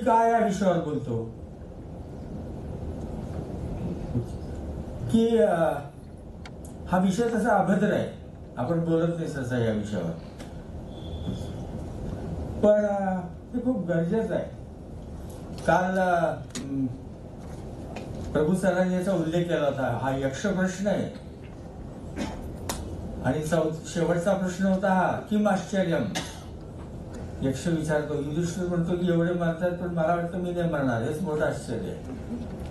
काय या विषयावर बोलतो की हा विषय तसा अभद्र आहे, आपण बोलत नाही तसा या विषयावर, पण ते खूप गरजेचं आहे. काल प्रभू सरांनी याचा उल्लेख केला होता. हा यक्ष प्रश्न आहे आणि शेवटचा प्रश्न होता हा किम आश्चर्यम. यक्ष विचारतो, युधिष्ठिर म्हणतो की एवढे मारतात पण मला वाटतं मी नाही मरणार, हेच मोठं आश्चर्य आहे.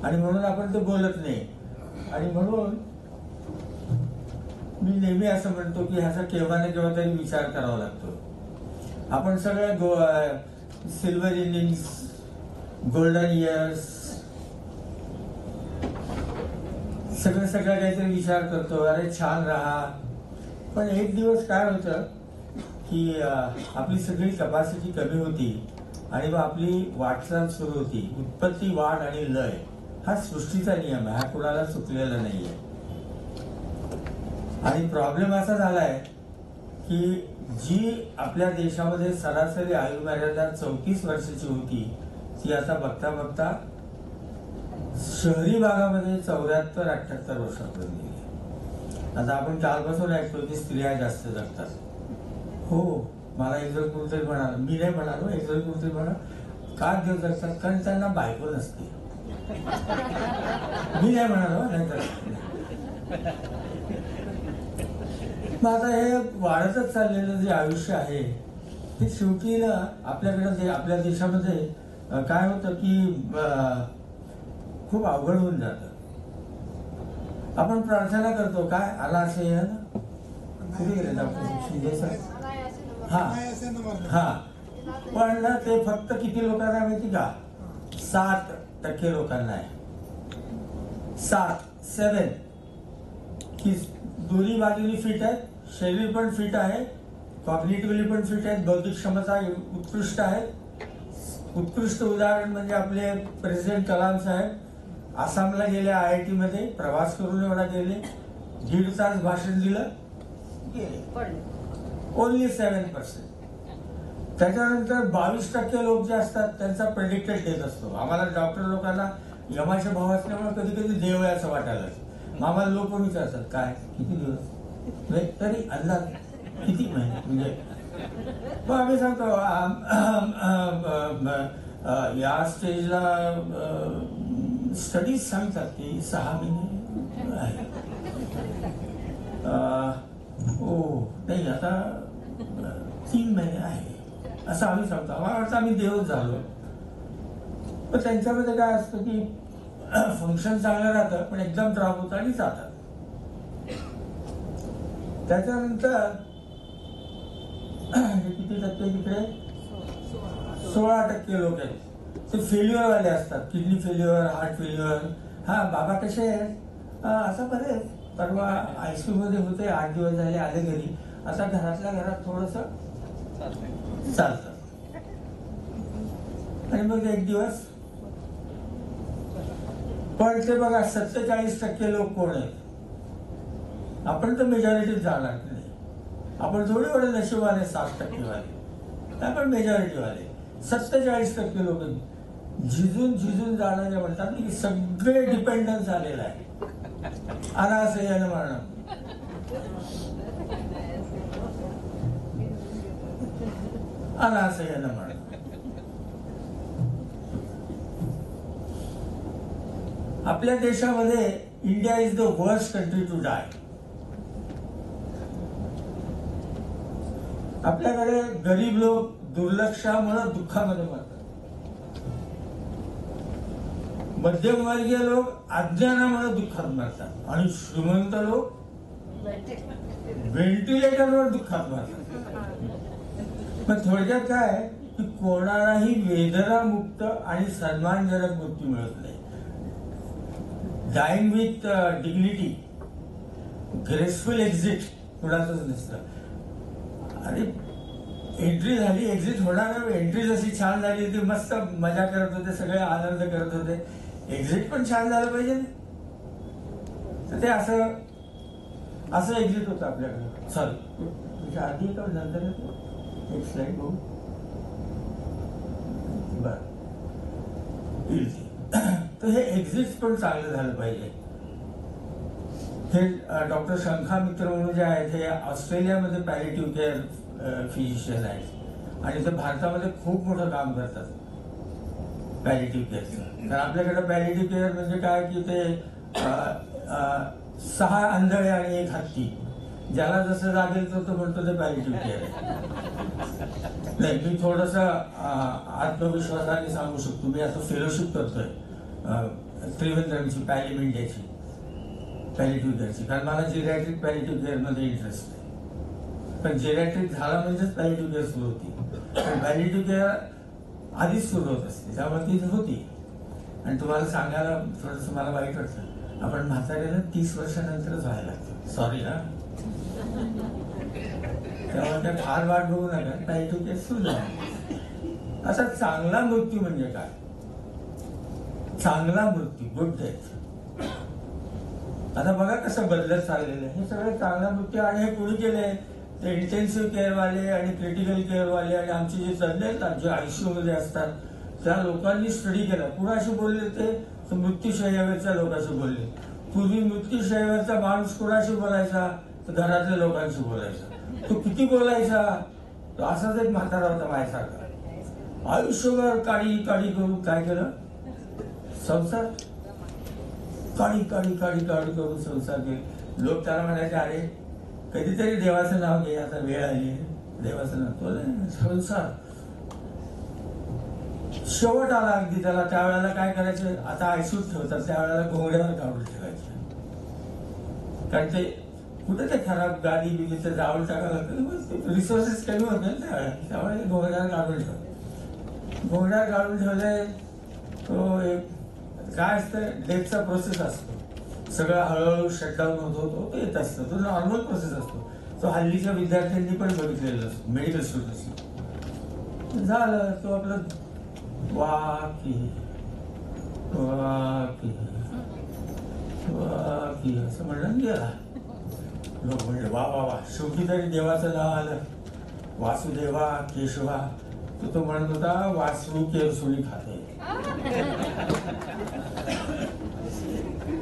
आणि म्हणून आपण ते बोलत नाही. आणि म्हणून मी नेहमी असं म्हणतो की ह्याचा केव्हा ना केव्हा तरी विचार करावा लागतो. आपण सगळ्या सिल्वर इनिंग्स, गोल्डन इयर्स, सगळं काहीतरी विचार करतो, अरे छान राहा. पण एक दिवस काय होतं की आपली सगळी कपॅसिटी कमी होती आणि मग आपली वाटचाल सुरू होती. उत्पत्ती, वाढ आणि लय हा सृष्टीचा नियम आहे, हा कुणाला चुकलेला नाहीये. आणि प्रॉब्लेम असा झालाय की जी आपल्या देशामध्ये सरासरी आयुर्मर्यादा 34 वर्षाची होती ती आता बघता बघता शहरी भागामध्ये 74-78 वर्षापर्यंत गेली. आता आपण कालपासून ऐकतो की स्त्रिया जास्त जगतात. हो, मला एक जण कोणतरी म्हणाल, मी नाही म्हणालो, एक जण कोणतरी म्हणाल का देव जगतात, कारण त्यांना बायको नसते. मी नाही म्हणालो, नाही तर मग आता हे वाढतच चाललेलं जे आयुष्य आहे ते शेवटी ना आपल्याकडे आपल्या देशामध्ये काय होतं की खूप अवघड होऊन जातं. आपण प्रार्थना करतो, काय आला असे ना कुठे गेले हा, पण ना ते फक्त किती लोकांना माहिती का, 7% लोकांना आहे. 7 की दोन्ही बाजूनी फिट आहेत, शरीर पण फिट आहे, कॉग्निटिव्हली पण फिट आहेत, बौद्धिक क्षमता उत्कृष्ट आहे. उत्कृष्ट उदाहरण म्हणजे आपले प्रेसिडेंट कलाम साहेब आसामला गेले, IIT मध्ये प्रवास करून एवढा गेले, 1.5 तास भाषण दिलं, गेले. ओनली 7%. त्याच्यानंतर 22% लोक जे असतात त्यांचा प्रेडिक्टेड डेथ असतो. आम्हाला डॉक्टर लोकांना यमाचे भाव असल्यामुळे कधी कधी देव आहे असं वाटायला. आम्हाला लोक विचारतात काय किती दिवस, तरी अंदाज किती महिने, म्हणजे मग आम्ही सांगतो या स्टेजला स्टडीज सांगतात की 6 महिने आहे. हो नाही, आता 3 महिने आहे असं आम्ही सांगतो. आम्हाला वाटतं आम्ही देवच झालो. पण त्यांच्यामध्ये काय असतं की फंक्शन चांगलं राहतं पण एकदम ड्रॉप होतं आणि जातात. त्याच्यानंतर किती टक्के तिकडे 16% लोक आहेत ते फेल्युअर वाले असतात. Kidney failure, heart failure. हा बाबा कसे आहेत असं बरे, परवा ICU मध्ये होते, 8 दिवस झाले, आले घरी. आता घरातल्या घरात थोडस चालतं. आणि मग एक दिवस पण ते बघा 47% लोक कोण आहेत. आपण तर मेजॉरिटीच जाणार नाही. आपण थोडे एवढे नशिबाने 7% वाले, आपण मेजॉरिटी वाले 47% लोक झिजून जाणारे म्हणतात की सगळे डिपेंडन्स झालेलं आहे. अनासह्यानं मरणं, अनासह्यानं मरणं. आपल्या देशामध्ये India is the worst country to die. आपल्याकडे गरीब लोक दुर्लक्षामुळे दुःखामध्ये मरतात. मध्यमवर्गीय लोक अज्ञानामुळे दुःखात मरतात आणि श्रीमंत लोक व्हेंटिलेटरवर दुःखात मरतात. पण थोडक्यात काय की कोणालाही वेदनामुक्त आणि सन्मानजनक मृत्यू मिळत नाही. Dying with dignity, graceful exit कुणाचंच नसतं. अरे एंट्री झाली, एक्झिट होणार, एंट्री जशी छान झाली ती मस्त मजा करत होते, सगळे आनंद करत होते, एक्झिट पण छान झालं पाहिजे. तर ते असं एक्झिट होतं आपल्याकडे. सॉरी, तुझ्या आधी का नंतर एक स्लाइड बघू. बर, येईल ते. तर हे एक्झिट पण चांगलं झालं पाहिजे. हे डॉक्टर शंखा मित्र म्हणून जे आहेत हे ऑस्ट्रेलियामध्ये पॅलिटिव्ह केअर फिजिशियन आहेत आणि ते भारतामध्ये खूप मोठं काम करतात पॅलिटिव्ह केअरचं. तर आपल्याकडे पॅलिटिव्ह केअर म्हणजे काय की ते 6 आंधळे आणि 1 हत्ती, ज्याला जसं लागेल तो म्हणतो ते पॅलिटिव्ह केअर आहे. नाही, मी थोडस आत्मविश्वासाने सांगू शकतो, मी असं फेलोशिप करतोय त्रिवेंद्रमची पॅलिम इंडियाची पॅलिटिव्ह केअरची, कारण मला जिरॅट्रिक पॅलिटिव्ह केअरमध्ये इंटरेस्ट आहे. पण जिरॅट्रिक झाला म्हणजेच पॅलिटिव्ह केअर सुरू होती. पण पॅलिटिव्ह केअर आधीच सुरू होत असते, त्यामुळे ती होती. आणि तुम्हाला सांगायला थोडंसं मला वाईट वाटतं, आपण म्हाताऱ्याला 30 वर्षानंतरच व्हायला लागतं. सॉरी ना, त्यामुळे त्या फार वाट बघू नका, पॅलिटिव्ह केअर सुरू झाला. असा चांगला मृत्यू म्हणजे काय? चांगला मृत्यू, गुड डेथ. आता बघा कसं बदलत चाललेलं आहे. हे सगळे चांगला मृत्यू आणि हे कुणी केले? ते इंटेन्सिव्ह केअरवाले आणि क्रिटिकल केअरवाले आणि आमचे जे तज्ञ आहेत जे ICU मध्ये असतात त्या लोकांनी स्टडी केला. कुणाशी बोलले? ते मृत्यूशय्यावरच्या लोकांशी बोलले. पूर्वी मृत्यूशय्यावरचा माणूस कुणाशी बोलायचा? तर घरातल्या लोकांशी बोलायचा. तो किती बोलायचा? तो असाच एक म्हातारा होता माझ्यासारखा, आयुष्यभर काळी काळी करून काय केलं? संसार काळी काळी काळी काळी करून संसार केले. लोक त्याला म्हणायचे, अरे कधीतरी देवाचं नाव घे, आता वेळ आली देवाचं नाव. तो संसार शेवट आला अगदी त्याला. त्यावेळेला काय करायचं? आता ICU ठेवतात, त्यावेळेला घोंगड्यावर काढून ठेवायचे, कारण ते कुठे ते खराब गाडी बिडीचं जाळून टाकायला लागतं, रिसोर्सेस कमी होते ना त्यावेळेला. त्यामुळे घोंगड्यावर काढून ठेवले. घोंगड्यावर काढून ठेवले. तो एक काय असतं, डेथचा प्रोसेस असतो. सगळं हळूहळू शटडाऊन होतो, येत असतं. तो नॉर्मल प्रोसेस असतो. तो हल्लीच्या विद्यार्थ्यांनी पण बघितलेला असतो, मेडिकल स्टुडंट्सनी. झालं, तो आपलं वाकी वाकी वाकी असं म्हणून गेला. लोक म्हणले वा वा वा, शेवटी तरी देवाचं नाव आलं, वासुदेवा केशवा. तो म्हणत होता वासू केरसुणी खाते.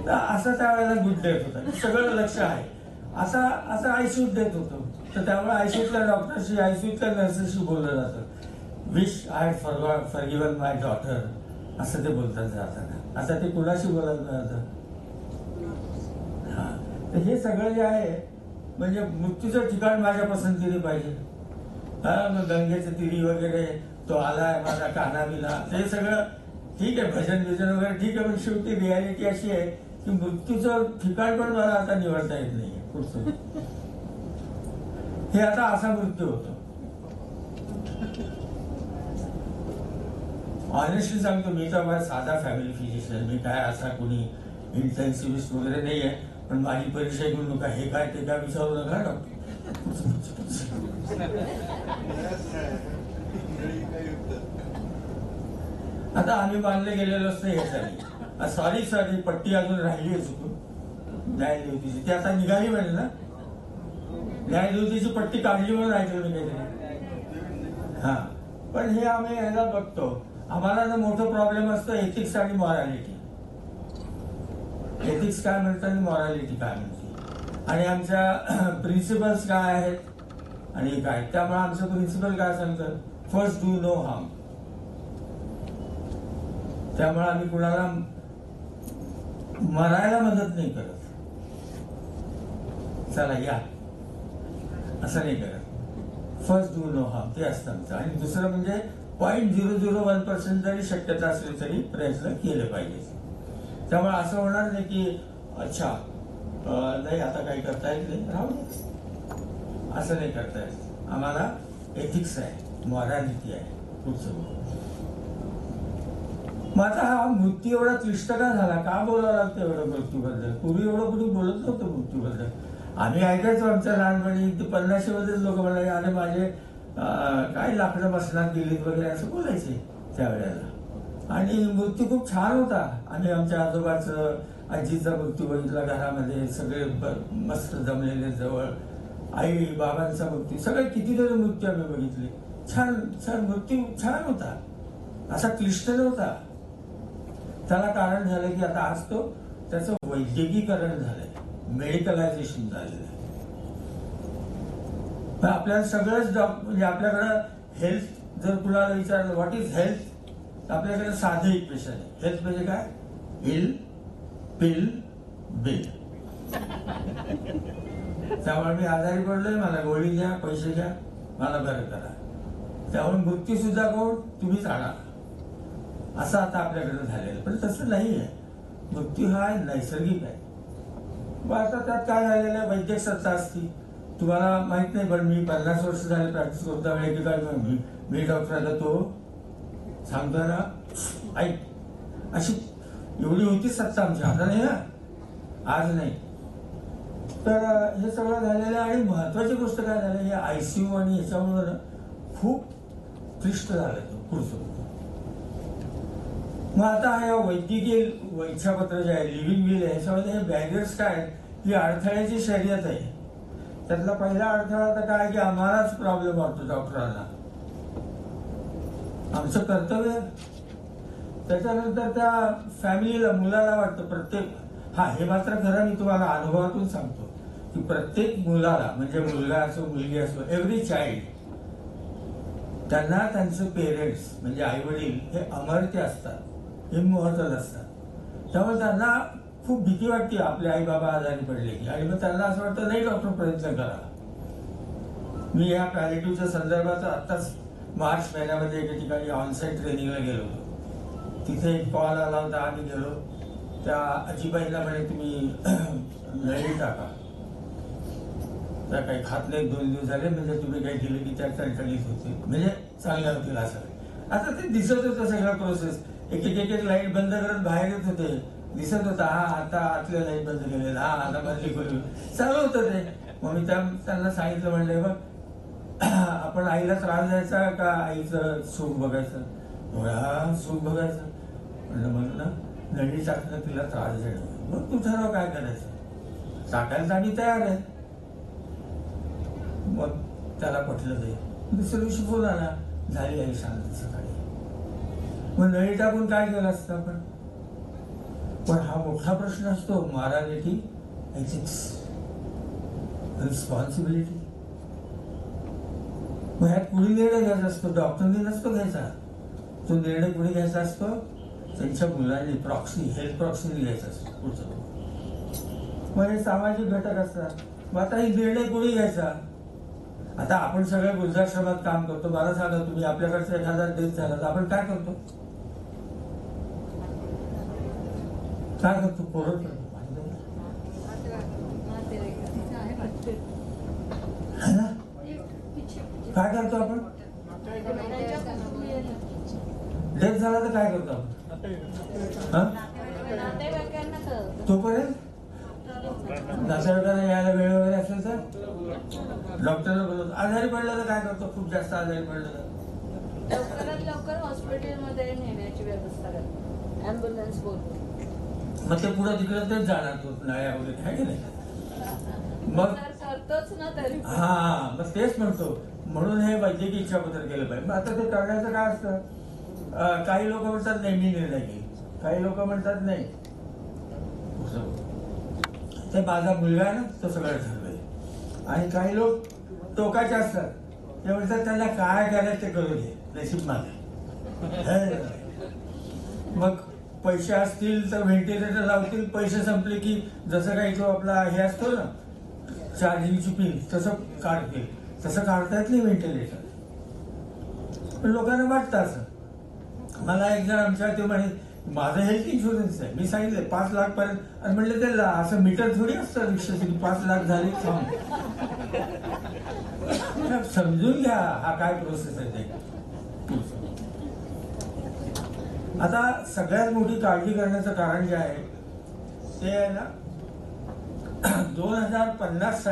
असं त्यावेळेला गुड डेथ होता, सगळं लक्ष आहे. असं ICU डेथ होतं. तर त्यामुळे ICUतल्या डॉक्टरशी ICUतल्या नर्सेसशी बोललं जातं. विश आय फॉरगिव्हन माय डॉटर असं ते बोलतात जाताना. आता ते कुणाशी बोलत जातं? हा, तर हे सगळं जे आहे म्हणजे मृत्यूचं ठिकाण माझ्या पसंतीने पाहिजे. हा, मग गंगेचं तिरी वगैरे तो आलाय माझा कानाविला, ते सगळं ठीक आहे, भजन बिजन वगैरे ठीक आहे. पण शेवटी रियालिटी अशी आहे की मृत्यूचं ठिकाण पण मला आता निवडता येत नाहीये पुढचं. हे आता असा मृत्यू होतो. ऑनेस्टली सांगतो, मी तर साधा फॅमिली फिजिशियन, मी काय असा कोणी इंटेन्सिव्हिस्ट वगैरे नाही आहे. पण माझी परीक्षा घेऊन नका, हे काय ते काय विचारू नका डॉक्टर. आता आम्ही बांधले गेलेलो असतो ह्यासाठी. सॉरी सर, ही पट्टी अजून राहिली आहे चुकून न्यायदेवतीची, ती आता निघाली म्हणजे ना. न्यायदेवतीची पट्टी काढली म्हणून ऐकलं मी काहीतरी. हा, पण हे आम्ही ह्याला बघतो. आम्हाला ना मोठं प्रॉब्लेम असतो एथिक्स आणि मॉरॅलिटी. एथिक्स काय म्हणतात आणि मॉरॅलिटी काय म्हणते, आणि आमच्या प्रिन्सिपल्स काय आहेत आणि काय. त्यामुळे आमचं प्रिन्सिपल काय सांगतं? First do no harm. त्यामुळे आम्ही कुणाला मरायला मदत नाही करत. चला या असं नाही करत. फर्स्ट डू नो हार्म ते असतं आमचं. आणि दुसरं म्हणजे 0.001% जरी शक्यता असली तरी प्रयत्न केले पाहिजे. त्यामुळे असं होणार नाही की अच्छा नाही आता काही करता येत नाही, राहू दे, असं नाही करता येत. आम्हाला एथिक्स आहे, मॉरॅलिटी आहे पुढचं. मग आता हा मृत्यू एवढा क्लिष्ट का झाला? का बोलावं लागतं एवढं मृत्यूबद्दल? पूर्वी एवढं कुणी बोलत नव्हतं मृत्यूबद्दल. आम्ही ऐकायचो आमच्या लहानपणी, 50 मध्येच लोक म्हणाले अरे माझे काय लाकडं बसणार गेलीत वगैरे असं बोलायचे त्यावेळेला. आणि मृत्यू खूप छान होता. आम्ही आमच्या आजोबाचं आजीचा मृत्यू बघितला घरामध्ये, सगळे मस्त जमलेले जवळ. आई बाबांचा मृत्यू, सगळे कितीतरी मृत्यू आम्ही बघितले. छान छान मृत्यू छान होता, असा क्लिष्ट नव्हता. त्याला कारण झालं की आता आज तो त्याचं वैद्यकीकरण झालंय, मेडिकलायझेशन झालेलं आहे. आपल्याला सगळंच म्हणजे आपल्याकडं हेल्थ जर कुणाला विचारलं व्हॉट इज हेल्थ, तर आपल्याकडे साधं इक्वेशन आहे. हेल्थ म्हणजे काय? इल पिल बिल. त्यामुळे मी आजारी पडलोय, मला गोळी द्या, पैसे द्या, मला बरं करा. त्यामुळे मृत्यू सुद्धा कोण? तुम्हीच आणा, असं आता आपल्याकडे झालेलं. पण तसं नाही आहे. मृत्यू हा नैसर्गिक आहे. मग आता त्यात काय झालेलं आहे? वैद्यक सत्ता असती. तुम्हाला माहित नाही, पण मी 50 वर्ष झाले प्रॅक्टिस करता वेळे की काय मी डॉक्टरांना तो सांगतो ना, ऐक, अशी एवढी होती सत्ता आमची. आता नाही ना, आज नाही. तर हे सगळं झालेलं आहे. आणि महत्वाची गोष्ट काय झाली, हे ICU आणि ह्याच्यामुळे खूप क्लिष्ट झालं तो पुढचं. मग आता या वैद्यकीय इच्छापत्र जे आहे, लिव्हिंग विल आहे, ह्याच्यामध्ये हे बॅरियर्स काय आहेत? ही अडथळ्याची शर्यत आहे. त्यातला पहिला अडथळा तर काय की आम्हालाच प्रॉब्लेम वाटतो डॉक्टरांना, आमचं कर्तव्य. त्याच्यानंतर त्या फॅमिलीला, मुलाला वाटतं प्रत्येक, हा हे मात्र खरं मी तुम्हाला अनुभवातून सांगतो की प्रत्येक मुलाला, म्हणजे मुलगा असो मुलगी असो, एव्हरी चाइल्ड, त्यांना त्यांचे पेरेंट्स म्हणजे आई वडील हे अमर्त्य असतात, इमॉर्टल असतात. त्यामुळे त्यांना खूप भीती वाटते आपले आई बाबा आजारी पडले की. आणि मग त्यांना असं वाटतं नाही डॉक्टर प्रयत्न करा. मी या पॅलेटिव्हच्या संदर्भात आत्ताच मार्च महिन्यामध्ये एका ठिकाणी ऑनसाईट ट्रेनिंगला गेलो होतो. तिथे एक कॉल आला होता. आम्ही गेलो, त्या आजीबाईला म्हणे तुम्ही नळी टाका, त्या काही खात नाही 2 दिवस झाले, म्हणजे तुम्ही काही केलं की त्या टणटणीत होते, म्हणजे चांगल्या होतील असं. आता ते दिसत होतं सगळं प्रोसेस. एक एक लाईट बंद करत बाहेर येत होते, दिसत होता. हा आता आतल्या लाईट बंद केले, हा आता बंदी करू, चालू होतं ते. मग मी त्यांना सांगितलं, म्हणलं बघ, आपण आईला त्रास द्यायचा का आईचं सुख बघायचं? थोडा सुख बघायचं. म्हणलं नळी टाकणं तिला त्रास देणं, मग तू ठरव काय करायचं. टाकायला आम्ही तयार आहे. मग त्याला पटलं ते. दुसऱ्या दिवशी फोन आला, झाली आई शांत सकाळी. मग नळी टाकून काय केलं असतं आपण? पण हा मोठा प्रश्न असतो, मॉरॅलिटी, एथिक्स, रिस्पॉन्सिबिलिटी. मग ह्यात कुणी निर्णय घ्यायचा असतो? डॉक्टरनी नसतो घ्यायचा. तो निर्णय कुणी घ्यायचा असतो? त्यांच्या मुलांनी, प्रॉक्सी, हेल्थ प्रॉक्सीने घ्यायचा असतो पुढचं. मग हे सामाजिक घटक असतात. मग आता हे निर्णय कुणी घ्यायचा? आता आपण सगळ्या वृद्धाश्रमात काम करतो. मला सांगा, तुम्ही आपल्याकडचा एखादा डेथ झाला तर आपण काय करतो? काय करतो? पोरं करतो. काय करतो आपण? डेथ झाला तर काय करतो आपण? तोपर्यंत नातेवाईकांना यायला वेळ वगैरे असेल तर डॉक्टरला बोलवतो. आजारी पडलं तर काय करतो? खूप जास्त आजारी पडलं तर लवकरात लवकर हॉस्पिटलमध्ये नेण्याची व्यवस्था करतो, ॲम्ब्युलन्स बोलतो. मग ते पुढे तिकडे तेच जाणार तो नळ्या वगैरे, आहे की नाही? मग करतोच ना तरी. हा, मग तेच म्हणतो. म्हणून हे वैद्यकीय इच्छापत्र केलं पाहिजे. मग आता ते करण्याचं काय असतं? काही लोक म्हणतात नाही मी निर्णय घेईल, काही लोक म्हणतात नाही ते माझा मुलगा आहे ना तो सगळं ठरवेल. आणि काही लोक टोकाचे असतात, ते म्हणतात त्यांना काय करायचं ते करू दे, नशीब माझं. मग पैसे असतील तर व्हेंटिलेटर लावतील, पैसे संपले की जसं काही तो आपला हे असतो ना चार्जिंगची पिन, तसं काढतील. तसं काढता येत नाही व्हेंटिलेटर. पण लोकांना वाटतं असं. मला एक जण आमच्या ते म्हणे माझं हेल्थ इन्शुरन्स आहे. मी सांगितलं 5 लाख पर्यंत. आणि म्हणलं ते असं मीटर थोडी असतं रिक्षाची 5 लाख झाले. समजून घ्या हा काय प्रोसेस आहे ते. आता सगळ्यात मोठी काळजी करण्याचं कारण जे आहे ते आहे ना, 2050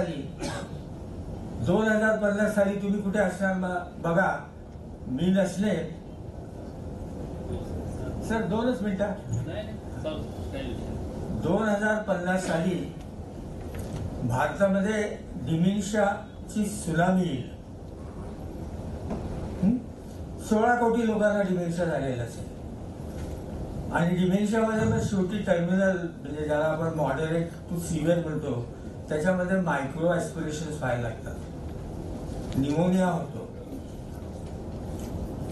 साली तुम्ही कुठे असणार बघा. मी नसले सर 2च मिनिटं. 2050 साली भारतामध्ये डिमेन्शियाची सुनामी येईल. 16 कोटी लोकांना डिमेन्शिया झालेला असेल. आणि डिमेन्शियामध्ये मग शेवटी टर्मिनल म्हणजे ज्याला आपण मॉडरेट टू सिव्हिअर म्हणतो त्याच्यामध्ये मायक्रो ऍस्पिरेशन्स व्हायला लागतात, निमोनिया होतो,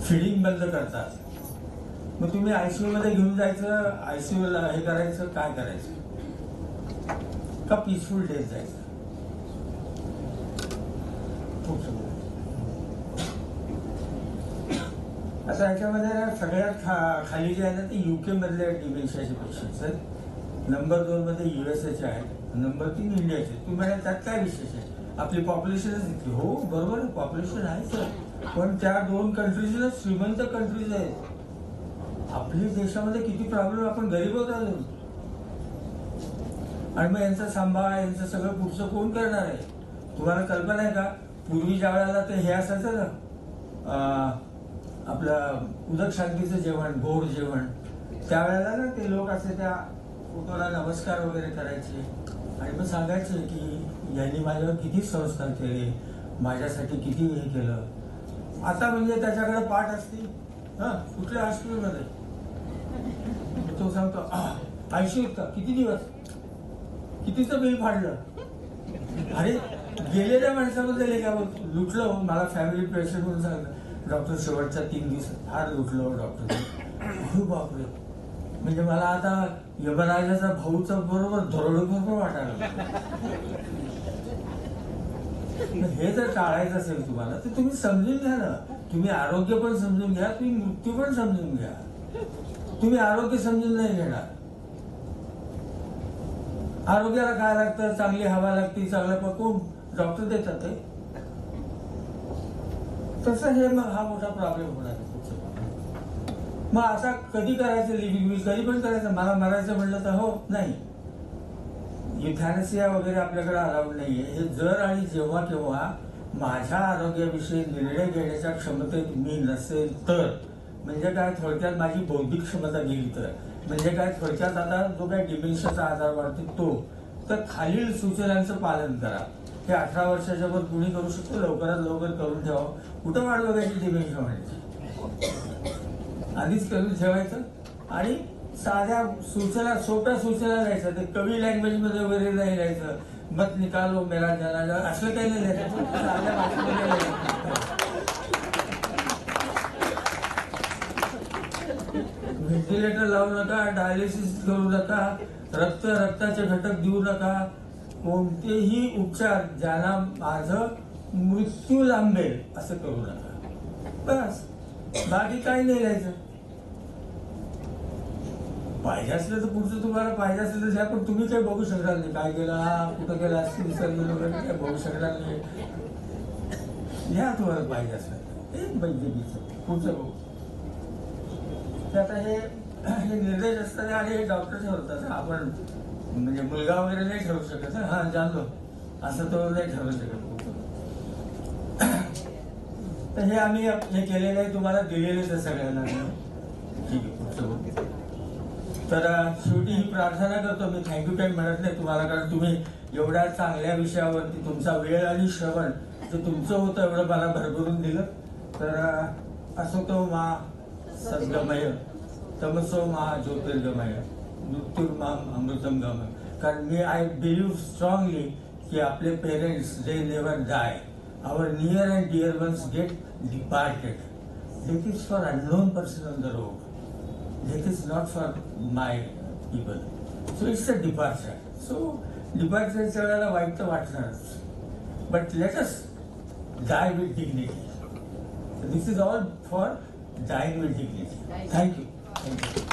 फिडिंग बंद करतात. मग तुम्ही आयसीयू मध्ये घेऊन जायचं, आयसीयू ला हे करायचं, काय करायचं का पीसफुल डेथ जायचं? आता ह्याच्यामध्ये सगळ्यात खाली जे आहे ना ते युके मधले डिमेन्शियाचे पेशंट्स आहेत. नंबर 2 मध्ये युएसएचे आहेत, नंबर 3 इंडियाचे. तुम्ही म्हणाल त्यात काय विशेष आहे, आपली पॉप्युलेशनच इतकी. हो बरोबर आहे, पॉप्युलेशन आहे सर, पण त्या 2 कंट्रीजला श्रीमंत कंट्रीज आहेत. आपल्या देशामध्ये किती प्रॉब्लेम, आपण गरीब होत अजून. आणि मग यांचा सांभाळ, यांचं सगळं पुढचं कोण करणार आहे? तुम्हाला कल्पना आहे का, पूर्वी ज्या वेळेला ते हे असायचं ना आपलं उदक शांतीचं जेवण, गोड जेवण, त्यावेळेला ना ते लोक असे त्या फोटोला नमस्कार वगैरे करायचे आणि मग सांगायचे की यांनी माझ्यावर किती संस्कार केले, माझ्यासाठी किती हे केलं. आता म्हणजे त्याच्याकडे पाठ असते, कुठल्या हॉस्पिटलमध्ये तो सांगतो आयसीयूत का, किती दिवस, कितीचं बिल फाडलं. अरे गेलेल्या माणसाबद्दल का लुटलो, मला फॅमिली पेशंट म्हणून सांगलं डॉक्टर शेवटच्या 3 दिवस फार लुटलो डॉक्टर. खूप बापरे, म्हणजे मला आता यमराजाचा भाऊचा बरोबर दरोडेखोर वाटायला. हे जर टाळायचं असेल तुम्हाला तर तुम्ही समजून घ्या ना, तुम्ही आरोग्य पण समजून घ्या, तुम्ही मृत्यू पण समजून घ्या. तुम्ही आरोग्य समजून नाही घेणार. आरोग्याला काय लागतं, चांगली हवा लागते, चांगलं पकवून डॉक्टर देतात ते. तसं हे मग हा मोठा प्रॉब्लेम होणार आहे. मग असा कधी करायचं लिव्हिंग विल, कधी पण करायचं. मला मरायचं म्हणलं तर हो नाही, युथॅनसिया वगैरे आपल्याकडे अलाउड नाहीये. हे जर आणि जेव्हा केव्हा माझ्या आरोग्याविषयी निर्णय घेण्याच्या क्षमतेत मी नसेल तर, म्हणजे काय थोडक्यात माझी बौद्धिक क्षमता गेली तर, म्हणजे काय थोडक्यात आता जो काय डिमेन्शियाचा आजार वाढतो तो, तर खालील सूचनांचं पालन करा. हे 18 वर्षाच्या वर कुणी करू शकतो, लवकरात लवकर करून ठेवा. कुठं वाट बघायची डिमेन्शिया म्हणायची, आधीच करून ठेवायचं. आणि साध्या सूचना, सोप्या सूचना द्यायच्या, ते कवी लँग्वेज मध्ये वगैरे नाही लिहायचं, मत निकालो मेरा जनाजा असलं काही नाही लिहायचं, साध्या भाषेमध्ये. व्हेंटिलेटर लावू नका, डायलिसिस करू नका, रक्ताचे घटक देऊ नका, कोणतेही उपचार ज्याला माझं मृत्यू लांबेल असं करू नका. बस, बाकी काही नाही लिहायचं. पाहिजे असलं तर पुढचं तुम्हाला पाहिजे असलं तर द्या, पण तुम्ही काही बघू शकणार नाही. काय केलं, कुठं गेलं असतील विसरलेलं वगैरे काही बघू शकणार नाही. लिहा तुम्हाला पाहिजे असलं, एक वैद्यकीचं पुढचं बघू. आता हे निर्देश असतात आणि डॉक्टर ठरवतात. आपण म्हणजे मुलगा वगैरे नाही ठरवू शकत. हा जाणलो असं तो नाही ठरवू शकत. तर हे आम्ही हे केलेलं आहे, तुम्हाला दिलेलेच आहे सगळ्यांना. ठीक आहे, पुढचं बघू. तर शेवटी ही प्रार्थना करतो मी, थँक्यू काही म्हणत नाही तुम्हाला, कारण तुम्ही एवढ्या चांगल्या विषयावरती तुमचा वेळ आणि श्रवण जे तुमचं होतं एवढं मला भरभरून दिलं. तर असो तो मा सद्गमय, तमसो मा ज्योतिर्गमय, मृत्युर्माम अमृतम गमय. कारण मी आय बिलीव्ह स्ट्रॉंगली की आपले parents they never die, our near and dear ones get departed. Death is for unknown person on the road. Death is not for my people. So it's a departure. So departureच्या वेळेला वाईट तर वाटणारच. But let us die with dignity. So this is all for dying with dignity. Thank you. Thank you.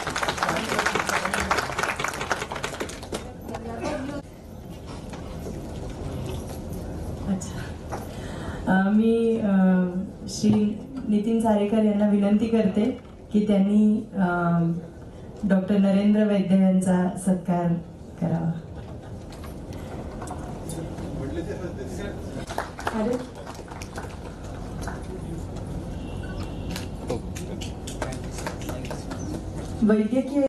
अच्छा, मी श्री नितीन चारेकर यांना विनंती करते की त्यांनी doctor Narendra वैद्य यांचा सत्कार करावा. वैद्यकीय